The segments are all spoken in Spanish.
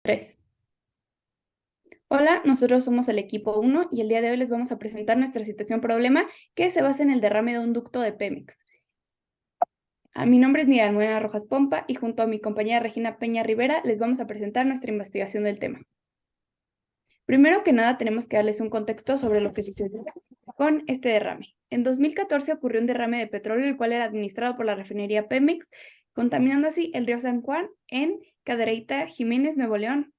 3. Hola, nosotros somos el equipo 1 y el día de hoy les vamos a presentar nuestra situación problema que se basa en el derrame de un ducto de Pemex. Mi nombre es Nidia Almudena Rojas Pompa y junto a mi compañera Regina Peña Rivera les vamos a presentar nuestra investigación del tema. Primero que nada tenemos que darles un contexto sobre lo que sucedió con este derrame. En 2014 ocurrió un derrame de petróleo el cual era administrado por la refinería Pemex, contaminando así el río San Juan en Cadereyta, Jiménez, Nuevo León.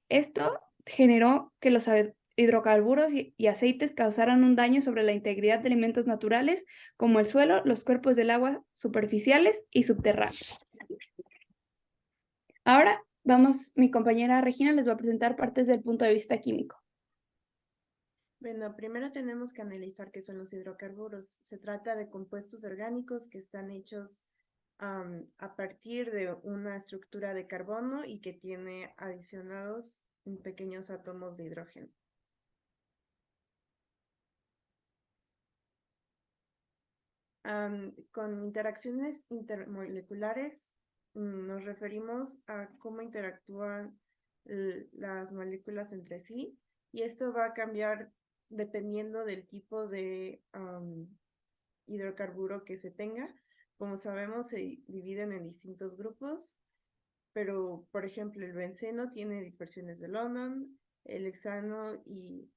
Esto generó que los hidrocarburos y aceites causaran un daño sobre la integridad de elementos naturales como el suelo, los cuerpos del agua superficiales y subterráneos. Ahora mi compañera Regina les va a presentar partes del punto de vista químico. Bueno, primero tenemos que analizar qué son los hidrocarburos. Se trata de compuestos orgánicos que están hechos a partir de una estructura de carbono y que tiene adicionados pequeños átomos de hidrógeno. Con interacciones intermoleculares nos referimos a cómo interactúan las moléculas entre sí, y esto va a cambiar dependiendo del tipo de hidrocarburo que se tenga. Como sabemos, se dividen en distintos grupos, pero por ejemplo el benceno tiene dispersiones de London, el hexano y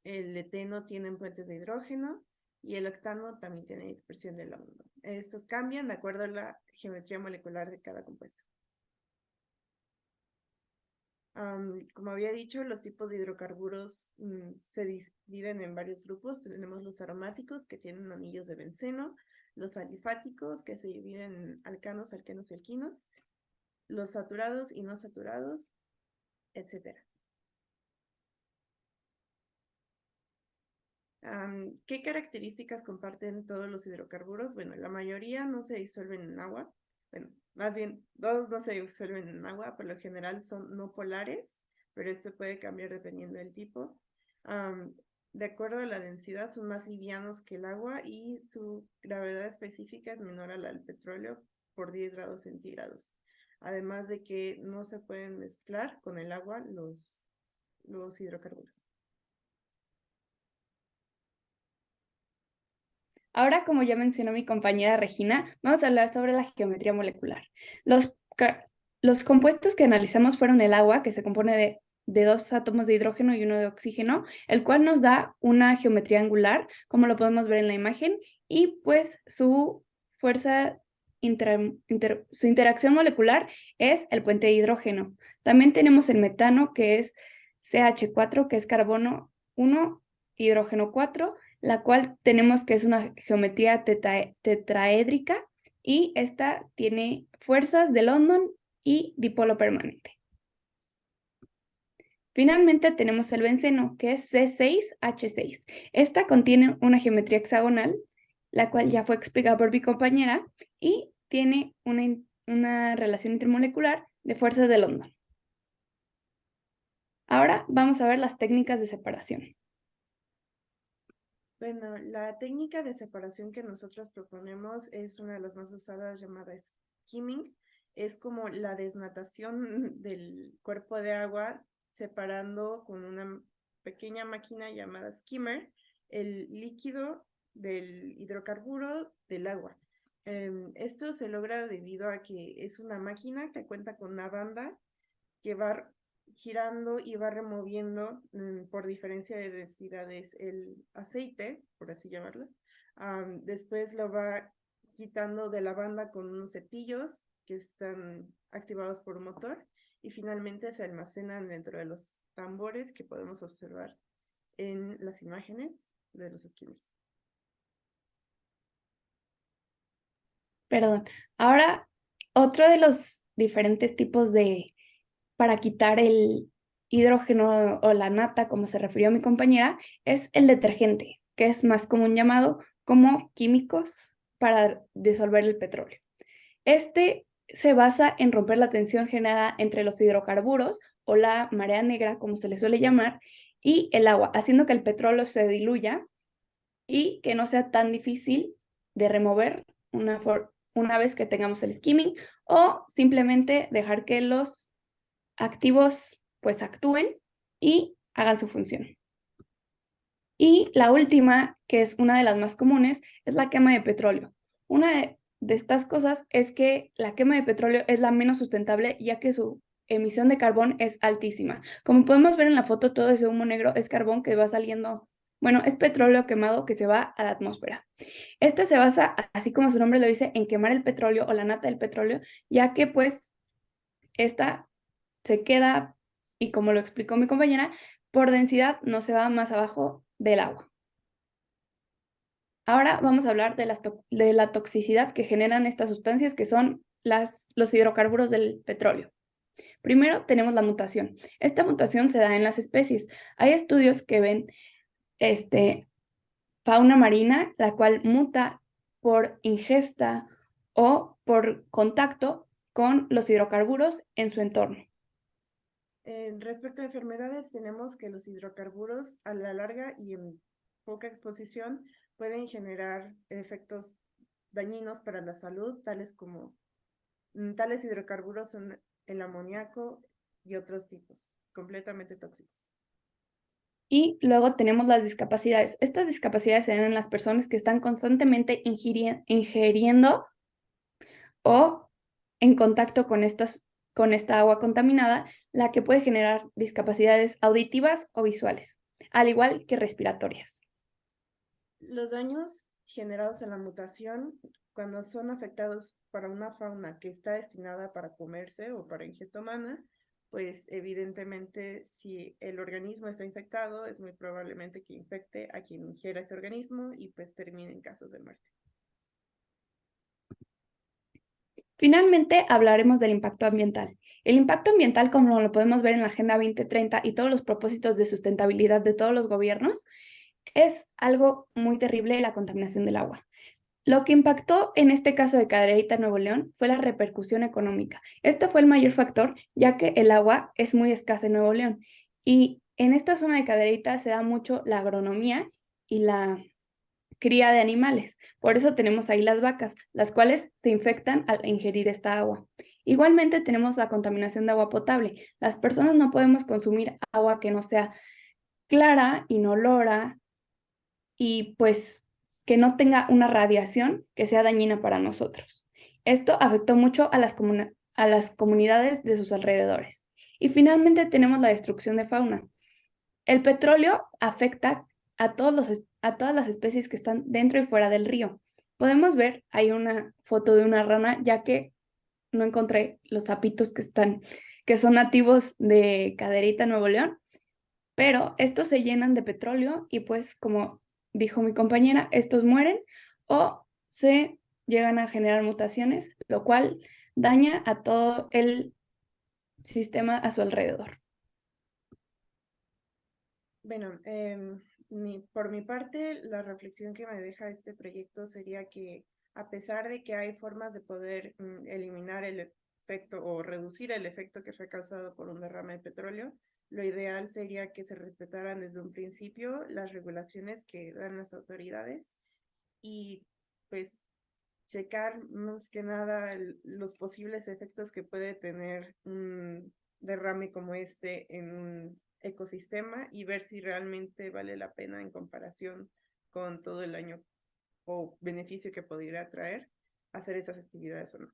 el eteno tienen puentes de hidrógeno y el octano también tiene dispersión de London. Estos cambian de acuerdo a la geometría molecular de cada compuesto. Como había dicho, los tipos de hidrocarburos se dividen en varios grupos. Tenemos los aromáticos, que tienen anillos de benceno, los alifáticos, que se dividen en alcanos, alquenos y alquinos, los saturados y no saturados, etc. ¿Qué características comparten todos los hidrocarburos? Bueno, la mayoría no se disuelven en agua. Bueno, más bien, dos no se disuelven en agua, por lo general son no polares, pero esto puede cambiar dependiendo del tipo. De acuerdo a la densidad, son más livianos que el agua y su gravedad específica es menor a la del petróleo por 10 grados centígrados. Además de que no se pueden mezclar con el agua los hidrocarburos. Ahora, como ya mencionó mi compañera Regina, vamos a hablar sobre la geometría molecular. Los compuestos que analizamos fueron el agua, que se compone de 2 átomos de hidrógeno y 1 de oxígeno, el cual nos da una geometría angular, como lo podemos ver en la imagen, y pues su fuerza, su interacción molecular es el puente de hidrógeno. También tenemos el metano, que es CH4, que es carbono 1, hidrógeno 4, la cual tenemos que es una geometría tetraédrica y esta tiene fuerzas de London y dipolo permanente. Finalmente tenemos el benceno, que es C6H6. Esta contiene una geometría hexagonal, la cual ya fue explicada por mi compañera, y tiene una relación intermolecular de fuerzas de London. Ahora vamos a ver las técnicas de separación. Bueno, la técnica de separación que nosotros proponemos es una de las más usadas, llamada skimming. Es como la desnatación del cuerpo de agua, separando con una pequeña máquina llamada skimmer el líquido del hidrocarburo del agua. Esto se logra debido a que es una máquina que cuenta con una banda que va girando y va removiendo por diferencia de densidades el aceite, por así llamarlo. Después lo va quitando de la banda con unos cepillos que están activados por un motor y finalmente se almacenan dentro de los tambores que podemos observar en las imágenes de los skimmers. Perdón. Ahora, otro de los diferentes tipos para quitar el hidrógeno o la nata, como se refirió mi compañera, es el detergente, que es más común llamado como químicos para disolver el petróleo. Este se basa en romper la tensión generada entre los hidrocarburos o la marea negra, como se le suele llamar, y el agua, haciendo que el petróleo se diluya y que no sea tan difícil de remover una vez que tengamos el skimming, o simplemente dejar que los activos pues actúen y hagan su función. Y la última, que es una de las más comunes, es la quema de petróleo. Una de estas cosas es que la quema de petróleo es la menos sustentable, ya que su emisión de carbón es altísima. Como podemos ver en la foto, todo ese humo negro es carbón que va saliendo, bueno, es petróleo quemado que se va a la atmósfera. Este se basa, así como su nombre lo dice, en quemar el petróleo o la nata del petróleo, ya que pues esta se queda, y como lo explicó mi compañera, por densidad no se va más abajo del agua. Ahora vamos a hablar de la toxicidad que generan estas sustancias que son los hidrocarburos del petróleo. Primero tenemos la mutación. Esta mutación se da en las especies. Hay estudios que ven fauna marina, la cual muta por ingesta o por contacto con los hidrocarburos en su entorno. Respecto a enfermedades, tenemos que los hidrocarburos a la larga y en poca exposición pueden generar efectos dañinos para la salud, tales hidrocarburos son el amoníaco y otros tipos, completamente tóxicos. Y luego tenemos las discapacidades. Estas discapacidades se dan en las personas que están constantemente ingiriendo o en contacto con esta agua contaminada, la que puede generar discapacidades auditivas o visuales, al igual que respiratorias. Los daños generados en la mutación, cuando son afectados para una fauna que está destinada para comerse o para ingesta humana, pues evidentemente si el organismo está infectado, es muy probablemente que infecte a quien ingiera ese organismo y pues termine en casos de muerte. Finalmente, hablaremos del impacto ambiental. El impacto ambiental, como lo podemos ver en la Agenda 2030 y todos los propósitos de sustentabilidad de todos los gobiernos, es algo muy terrible, la contaminación del agua. Lo que impactó en este caso de Cadereyta, Nuevo León, fue la repercusión económica. Este fue el mayor factor, ya que el agua es muy escasa en Nuevo León. Y en esta zona de Cadereyta se da mucho la agronomía y la cría de animales. Por eso tenemos ahí las vacas, las cuales se infectan al ingerir esta agua. Igualmente tenemos la contaminación de agua potable. Las personas no podemos consumir agua que no sea clara, inolora y pues que no tenga una radiación que sea dañina para nosotros. Esto afectó mucho a las comunidades de sus alrededores. Y finalmente tenemos la destrucción de fauna. El petróleo afecta a todas las especies que están dentro y fuera del río. Podemos ver, hay una foto de una rana, ya que no encontré los sapitos que son nativos de Cadereyta, Nuevo León, pero estos se llenan de petróleo y pues como dijo mi compañera, estos mueren o se llegan a generar mutaciones, lo cual daña a todo el sistema a su alrededor. Bueno, por mi parte, la reflexión que me deja este proyecto sería que a pesar de que hay formas de poder eliminar el efecto o reducir el efecto que fue causado por un derrame de petróleo, lo ideal sería que se respetaran desde un principio las regulaciones que dan las autoridades y pues checar más que nada los posibles efectos que puede tener un derrame como este en un ecosistema y ver si realmente vale la pena en comparación con todo el año o beneficio que podría traer hacer esas actividades o no.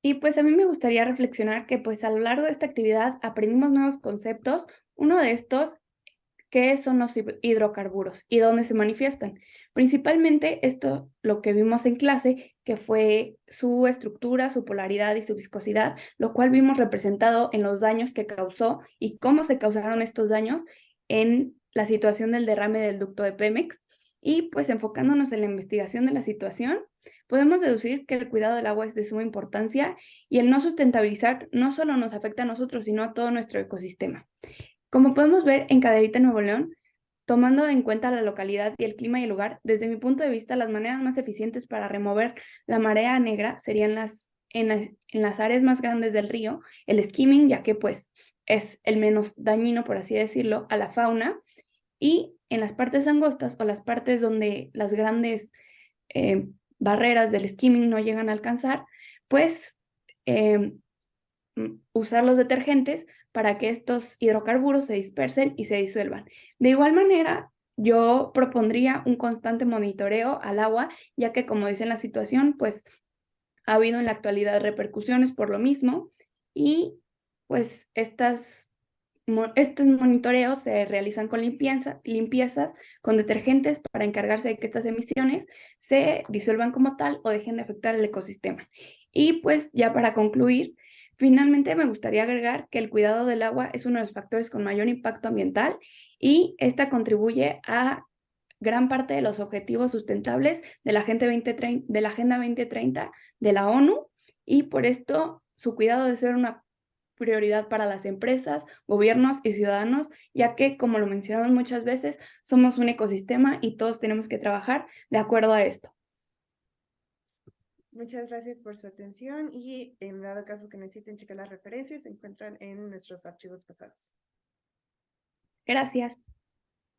Y pues a mí me gustaría reflexionar que pues a lo largo de esta actividad aprendimos nuevos conceptos. Uno de estos, ¿qué son los hidrocarburos y dónde se manifiestan? Principalmente esto, lo que vimos en clase, que fue su estructura, su polaridad y su viscosidad, lo cual vimos representado en los daños que causó y cómo se causaron estos daños en la situación del derrame del ducto de Pemex. Y pues enfocándonos en la investigación de la situación, podemos deducir que el cuidado del agua es de suma importancia y el no sustentabilizar no solo nos afecta a nosotros, sino a todo nuestro ecosistema. Como podemos ver en Cadereyta, Nuevo León, tomando en cuenta la localidad y el clima y el lugar, desde mi punto de vista, las maneras más eficientes para remover la marea negra serían en las áreas más grandes del río, el skimming, ya que pues es el menos dañino, por así decirlo, a la fauna, y en las partes angostas o las partes donde las grandes barreras del skimming no llegan a alcanzar, pues usar los detergentes para que estos hidrocarburos se dispersen y se disuelvan. De igual manera, yo propondría un constante monitoreo al agua, ya que como dice en la situación, pues ha habido en la actualidad repercusiones por lo mismo y pues estos monitoreos se realizan con limpiezas con detergentes para encargarse de que estas emisiones se disuelvan como tal o dejen de afectar el ecosistema. Y pues ya para concluir, finalmente me gustaría agregar que el cuidado del agua es uno de los factores con mayor impacto ambiental y esta contribuye a gran parte de los objetivos sustentables de la Agenda 2030 de la ONU, y por esto su cuidado debe ser una prioridad para las empresas, gobiernos y ciudadanos, ya que, como lo mencionamos muchas veces, somos un ecosistema y todos tenemos que trabajar de acuerdo a esto. Muchas gracias por su atención y en dado caso que necesiten checar las referencias, se encuentran en nuestros archivos pasados. Gracias.